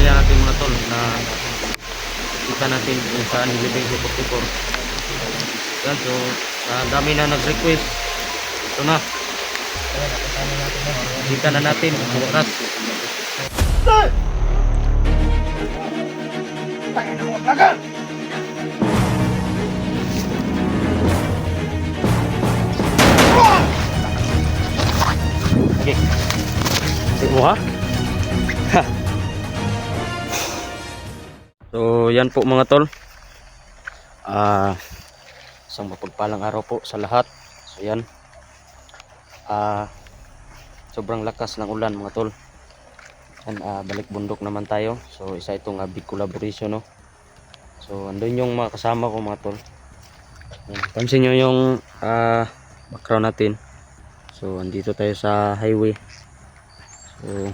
area natin mga tol na kita natin kung saan nilibing si 44. Yan, so dami na nag-request. Ito na, kita na natin sa wakas. Okay, mo ha. So yan po mga tol, isang mapagpalang araw po sa lahat. So yan, sobrang lakas ng ulan mga tol. Yan, balik bundok naman tayo. So isa itong big collaboration, no. So andun yung mga kasama ko mga tol. Yan, pansin nyo yung background natin. So andito tayo sa highway. So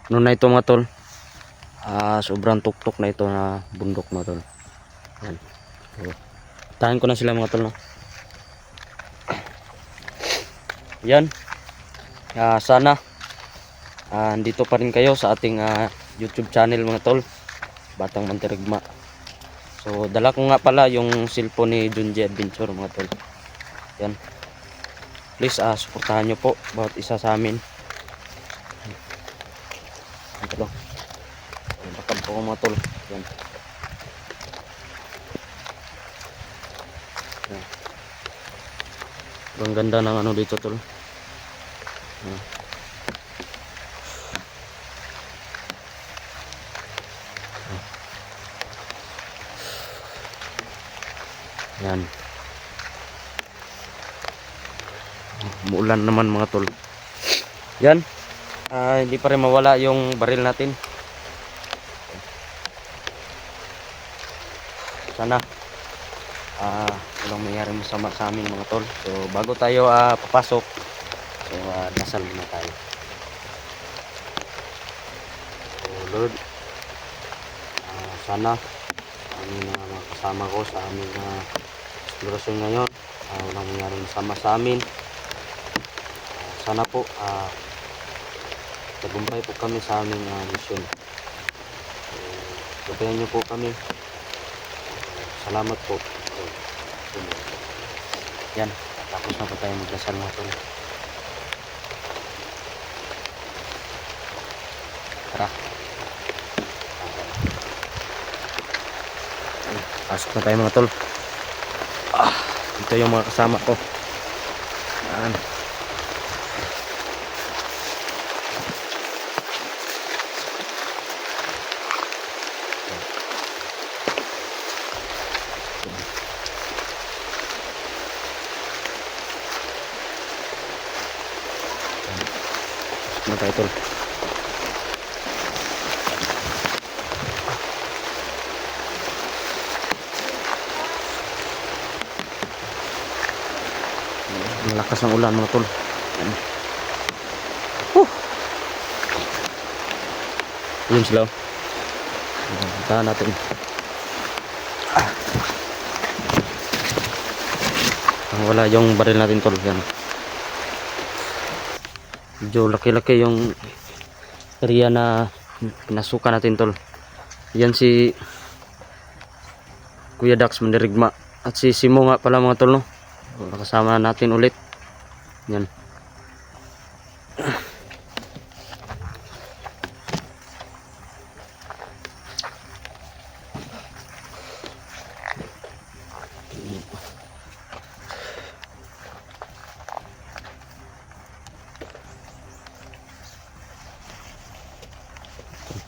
ano na ito mga tol, sobrang tuktok na ito na bundok mga tol. Yan. So, tahan ko na sila mga tol, no? Yan, sana andito pa rin kayo sa ating YouTube channel mga tol, Batang Mandirigma. So dala ko nga pala yung cellphone ni Junji Adventure mga tol. Yan, please suportahan nyo po bawat isa sa amin. Ito lang, bakal po ko mga tol. Yan. Yan. Ang ganda ng ano dito tol. Yan. Yan. Umuulan naman mga tol. Yan. Hindi pa rin mawala yung baril natin. Sana walang mayroong masama sa amin mga tol. So bago tayo papasok, so dasal muna tayo. So Lord, sana aming mga kasama ko sa aming eksplorasyon ngayon, walang mayroong masama sa amin. Sana po tagumpay po kami sa aming mission. Gabayan niyo po kami. Salamat po. Yan, tapos na po tayo magdasal mga tol. Tara. Pasok na tayo mga tol. Ito yung mga kasama ko. Yan. Pasok na tayo tol. Ang lakas ng ulan mga tol. Yun sila. Puntahan natin. Wala yung baril natin tol. Yan. Medyo laki-laki yung area na pinasukan natin tol. Yan si Kuya Dax Mandirigma at si Simo nga pala mga tol, no. Kasama natin ulit. Yan.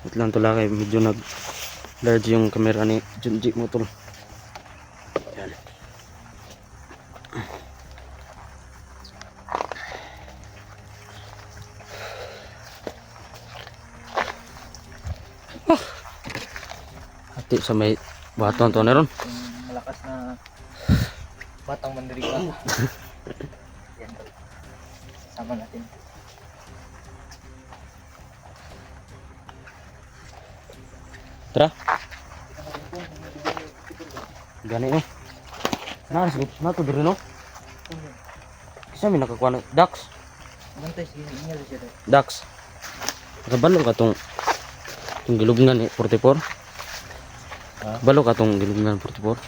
Wait lang tol, kay medyo nag-large yung camera ni Junji mo tol. Yan. Hati sa may baton to na ron. Malakas na Batang Mandirigma. Yan. Sama natin. Tara. Gani no. Na to diri no. Isa mi nakakuha ng Dax. Bantay sige, ingal siya. Dax. Nakabalo ka tong Itong gilubngan 44. Ha? Balo ka itong gilubngan 44.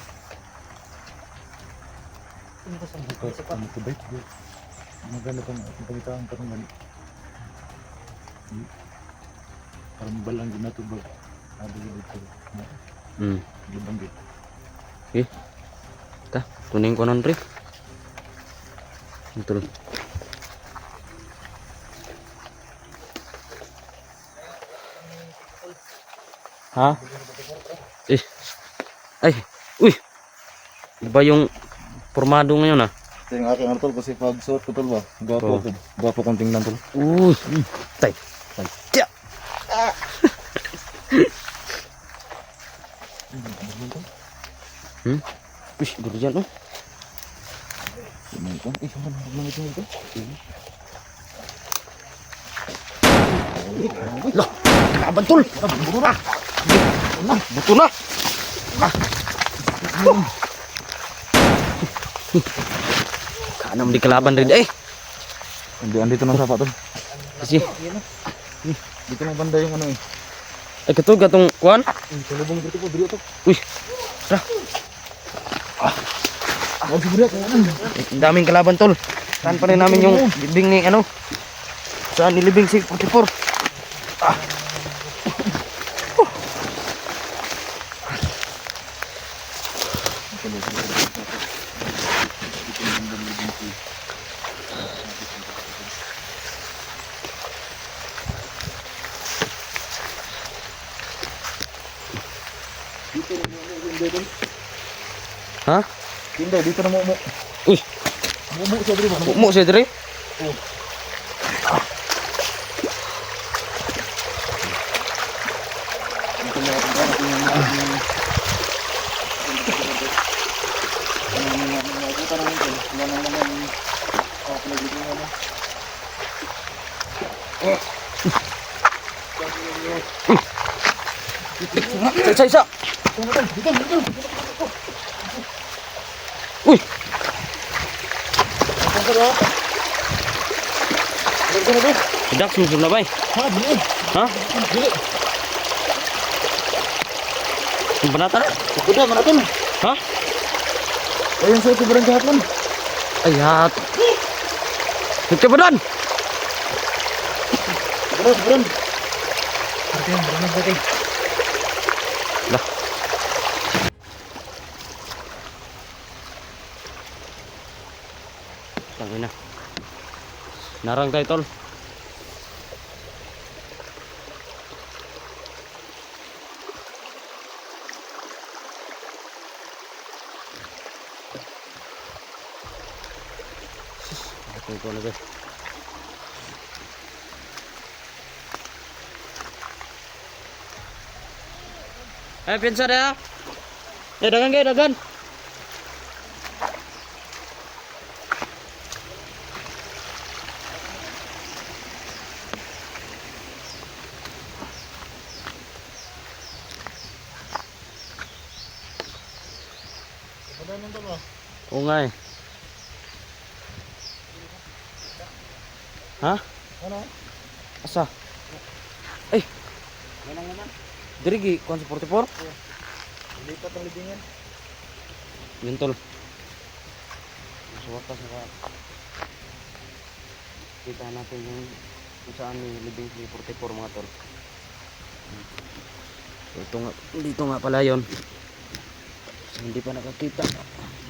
Ano ba sa mga sa pa? Maganda kang pagkitahan ka naman. Parang balang ginatubag. Sabi dito. Hmm. Gibang dito. Okay. Ta, tuning ko nun, pre. Ito. Ha? Eh. Ay. Uy. Iba yung formado ngayon ah. Ito yung aking tol kasi pag suot ko tol ba? Oo. Gwapo kong tingnan tol. Uy. Tay. Tay. Tiya. Hmm? Uy, guru dyan oh. Tingnan ko. Mga ito. Lah, kalaban tol. Buto na. Buto na. Kanam di kalaban rin eh. Andito na sa tol. Kasi, Dito na banda yung ano eh. ay katog atong kuan. Salubong dito po, dito to. Uy, tara. Wag siguro ko ano. Ang daming kalaban tol. Saan pa rin namin yung libing ni ano? Saan nilibing si 44? Ha? Hindi, dito na mo. Uy, Mumu siya dito ba? mo siya dire? Isa. Uy, tidak susun na ba eh? Ha? Yung banata na? Udah mana tuh? Ha? Ayun sa ito barang kahapon. Ayat. Ito ba doon? Beran. Berani berani. Lah. Tangin na. Narang tayo tol. Ito na ba? Pinsa dah. Dagan kayo, dagan. Oo nga eh. Ha? Ano? Asa? Ay! Diri kuan sa 44? Lipat ang libingan. Yun tol. Sa wakas na kita natin yung kung saan may libing si 44 mga tol. So, dito nga pala yun. So, hindi pa nakakita.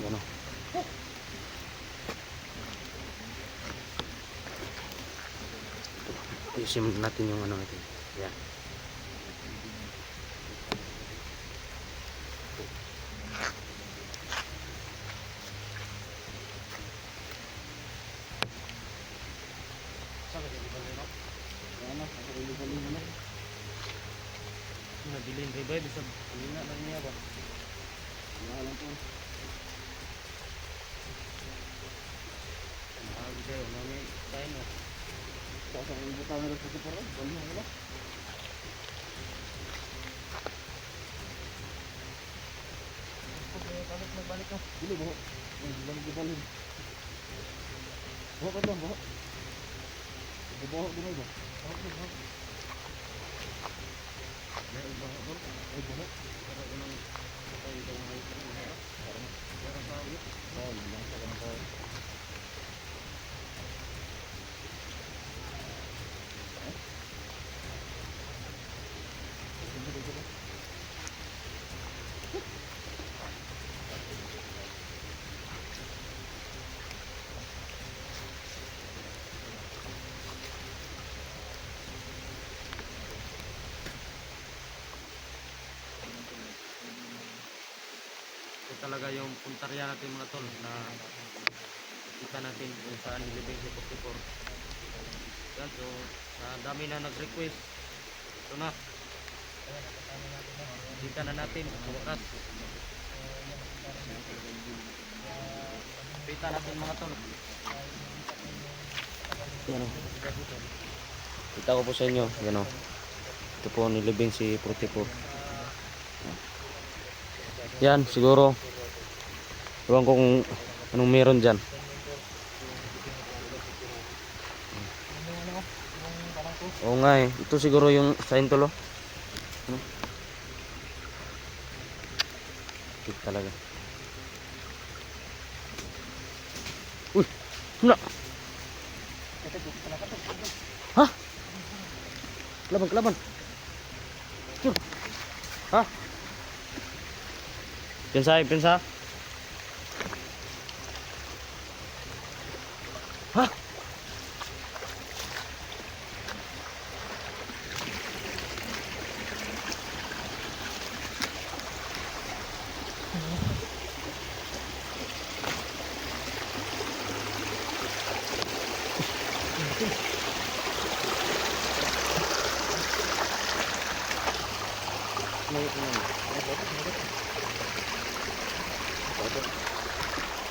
Yan o. Isim natin yung ano natin. Yan. Nabilin ribay bisa kanina lang niya ba? Wala lang po. Ang video nami tayo na. Sa buta na sa poro, bali wala. Balik ka. Dili buho. Lang gibalin. Buho ka lang buho. Buho dinay ba? Buho. Ito talaga yung puntarya natin mga tol na kita natin kung saan nilibing si 44. Yan, so sa dami na nag-request, ito na, kita na natin sa wakas. Kita natin mga tol. Yan o, kita ko po sa inyo. Yan o, ito po nilibing si 44. Yan, siguro ewan ko kung anong meron dyan. Oo nga eh, ito siguro yung sign tolo. Ano? Ito talaga. Uy, wala. Ha? Kelaban, kelaban. Cur. Ha? Pensa, pensa. Hah?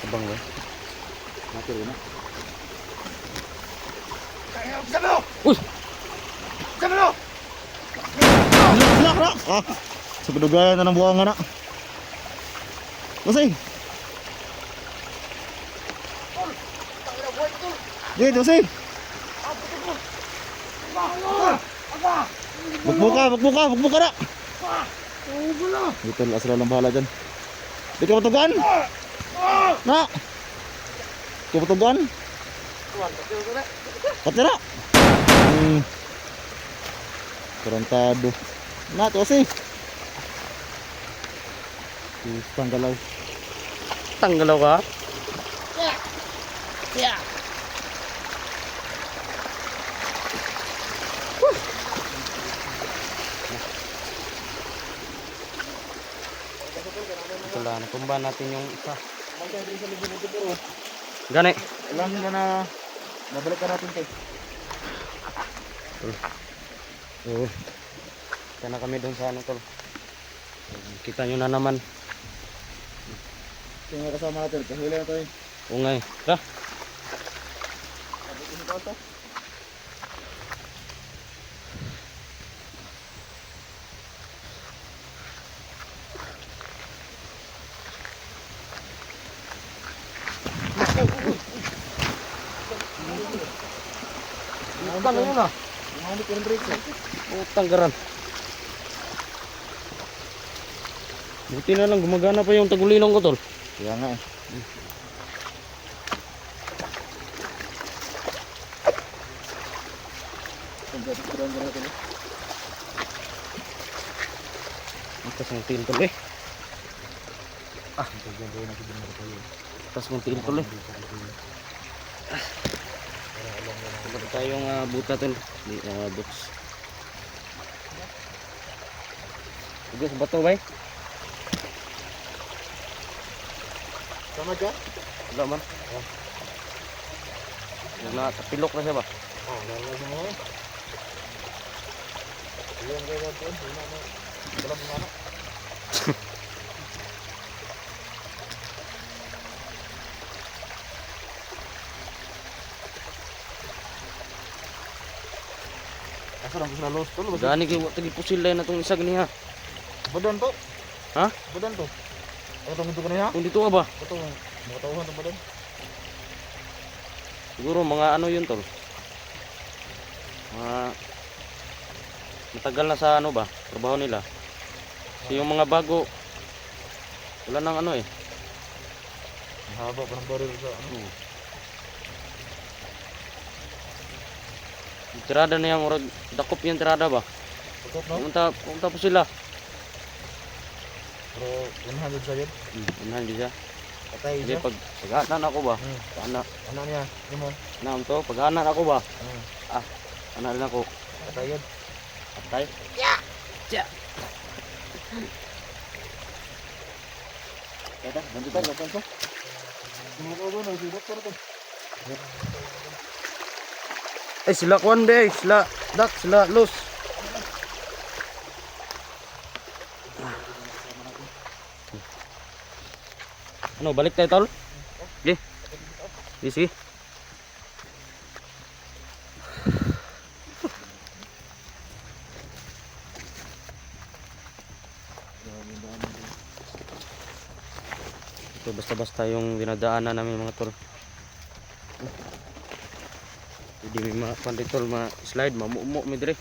Abang ba? Mati rin na. Uy! Nak! Ah! Sa pinugayan na ng buwangan na. Masay! Dito, masay! Bukbuka na! Dito, asal lang bahala dyan. Di ka matugan? Na! Di ka matugan? Patira! Tarantado. Na, ito kasi. Tanggalaw. Tanggalaw ka? Yeah. Ito lang, natumba natin yung isa. Gani. Alam mo na babalik ka natin kay. Oo. Kita na kami doon sa ano tol. Kita nyo na naman. Ito yung kasama natin. Kahila na tayo. Oo nga eh. Tara. Utang yun ah. Mahamit ko ng brake. Utang garan. Buti na lang gumagana pa yung tagulinong ko tol. Kaya nga eh. Itas ng tiil tol eh. Itas ng tiil tol eh. Meron tayong buta tol. Boots. Sige sa bato bay. Sama dyan? Wala man. Tapilok na siya ba? Oo, lalagay mo nga. Iyan kayo natin. Wala mo nga. Asa lang ko sila los tol. Gani kay wa tagi pusil na tong isa gani ha. Badan to. Ha? Badan to. Ito ito ko na ya. Kung dito ka ba? Ito mga tauhan to badan. Siguro mga ano yun tol. Mga matagal na sa ano ba? Trabaho nila. Kasi yung mga bago, wala nang ano eh. Ang haba pa ng baril sa ano. Yung tirada na yung urag, dakop yung tirada ba? Pagkop no? Pumunta po sila. Pero 100 sa yun. Unahan di siya. Patay Hindi, siya. pag-anan ako ba? Hmm. Anak, Ano niya? Ano mo? naam to, pag-anan ako ba? Hmm. Anak rin ako. Patay yun. Patay? Yeah! Yeah! Kaya ganito tayo. Lapan ko. Sumuko ba? Nagsibat ko rin. Eh, sila kuwan be, sila dak, sila los. Ano, balik tayo tol? Sige. Sige, sige. Ito basta-basta yung dinadaanan namin mga tol. Hindi may mga panditol, mga slide, mamumo mi dire.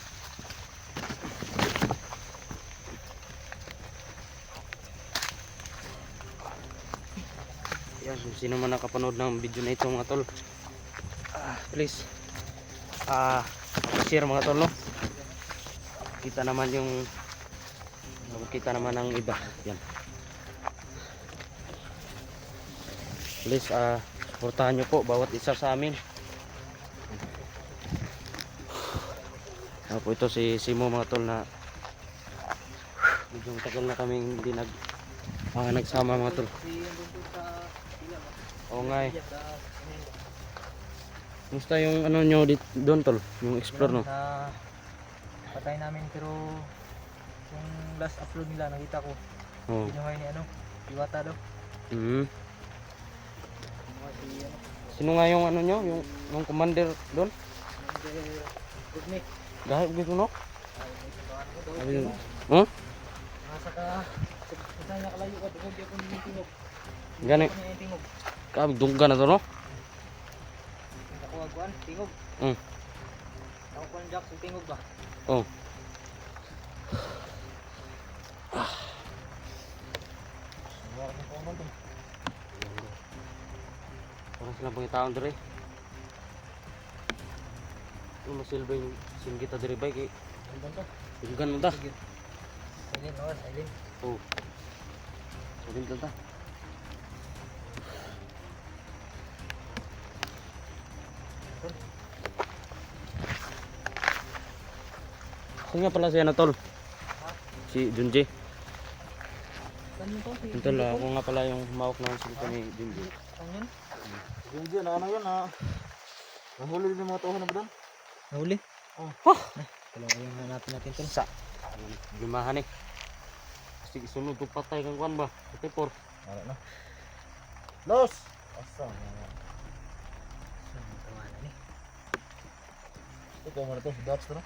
Yan, kung sino man nakapanood ng video na ito mga tol, please share mga tol, no? Kita naman yung kita naman ang iba. Yan. Please suportahan nyo po bawat isa sa amin. Po ito si Simo mga tol na medyo tagal na kaming hindi nagsama mga tol. Oo nga eh. Musta yung ano nyo doon tol? Yung explore no? Patay namin pero yung last upload nila nakita ko. Oo. Binuhay ni ano, Iwata daw. Mhm. Binuhay si ano, Sino nga yung ano nyo? Yung commander doon? Gudni. Dahil gitu no? Ay, ito Huh? nasa ka, sa niya kalayo ka, dugod ako ni tingog. Gani. Ako ni tingog. Kami dunggan na to no? Ako agwan, tingog. Mm. Ako kon jack sa tingog ba? Oh. Parang sila pang taon dire. Yung masilba yung singgita dire bay kay dunggan mo ta. Silent naman, silent. Oh. Sabihin ka ta. Saan nga pala siya na tol? Si Junji. Saan yun to? Ito lang, ako nga pala yung humawak ng silpa ni Junji. Saan yun? Yun dyan, ano yun ha? Nahuli din yung mga tauhan na ba doon? Nahuli? Oh. Kailangan yung hanapin natin to. Sa limahan eh. Kasi isunod to patay kang kwan ba? Ito por. Wala na. Los! Asa? Tawanan eh. Ito mo na to, si Dax to no?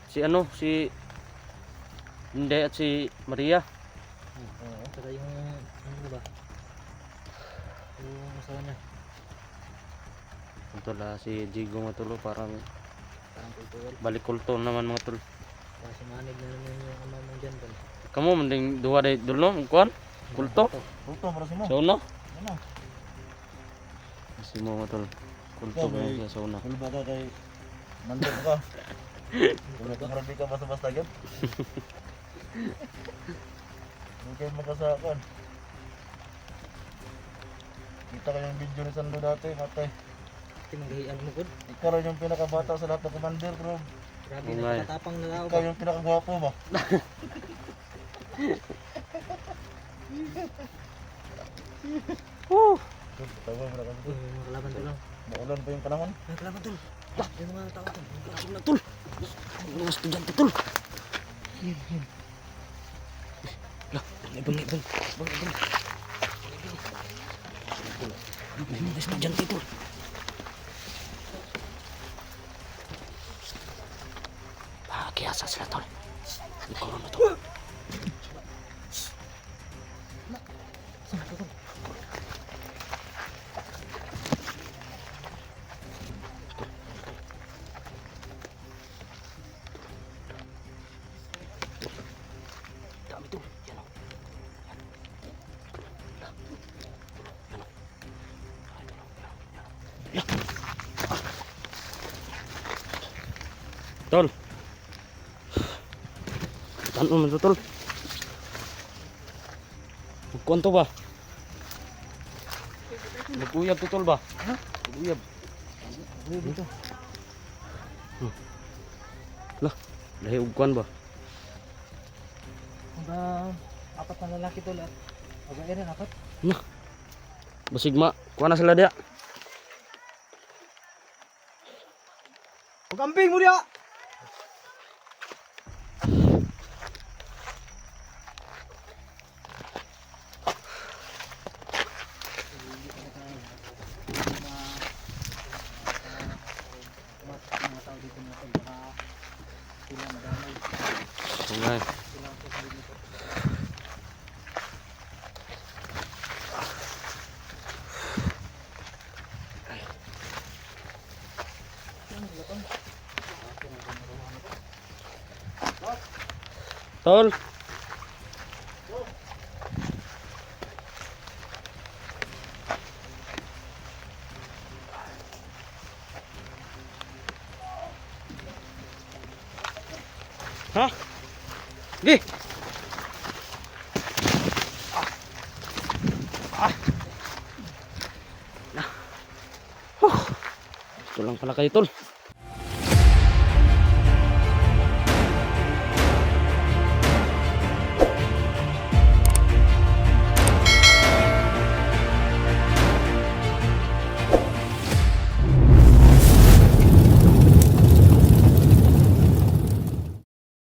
Si ano, si Inday at si Maria. Oo, saka yung ano ba? Yung asawa niya. Ito la si Jigo matulo parang Parang kultural. balik kulto naman mga tol. Kasi manig na naman yung ama mo dyan tol. Kamu mending duha day dulo kuan kulto. Kulto, para si mo. Sa una. Ano? Si mo mga tol. Kulto Ikaw, ba may- siya sa una. Kung ba ka kay mandot ka? Kung nagkakarami ka basta-basta agad? Hindi kayo makasakan. Kita kayong video ni Sando dati, matay. Ito maghihian mo good. Ikaw rin yung pinakabata sa lahat ng commander, bro. Grabe Oo na nga eh. nakatapang na tao Ikaw ba? yung pinakagwapo ba? Tawa mo na kami. Uy, may mga kalaban tol. Maulan pa yung panahon. May kalaban tol. May mga tao tol. Lasing na tol. Mga estudyante tol. Ibang. May mga estudyante tol. Kiyasa sila tol. Ikaw na to. Tol. Ano man to, tol? Magkuhan to ba? Magkuyab to, tol ba? Ha? Magkuyab. Dito. Lah, lahi ugkuhan ba? Apat na lalaki tol at babae rin apat. Basig ma, kuha na sila dia. Pagamping mo diya! Sungai. Tol. Hah? Gi. Ito lang pala kayo, tol.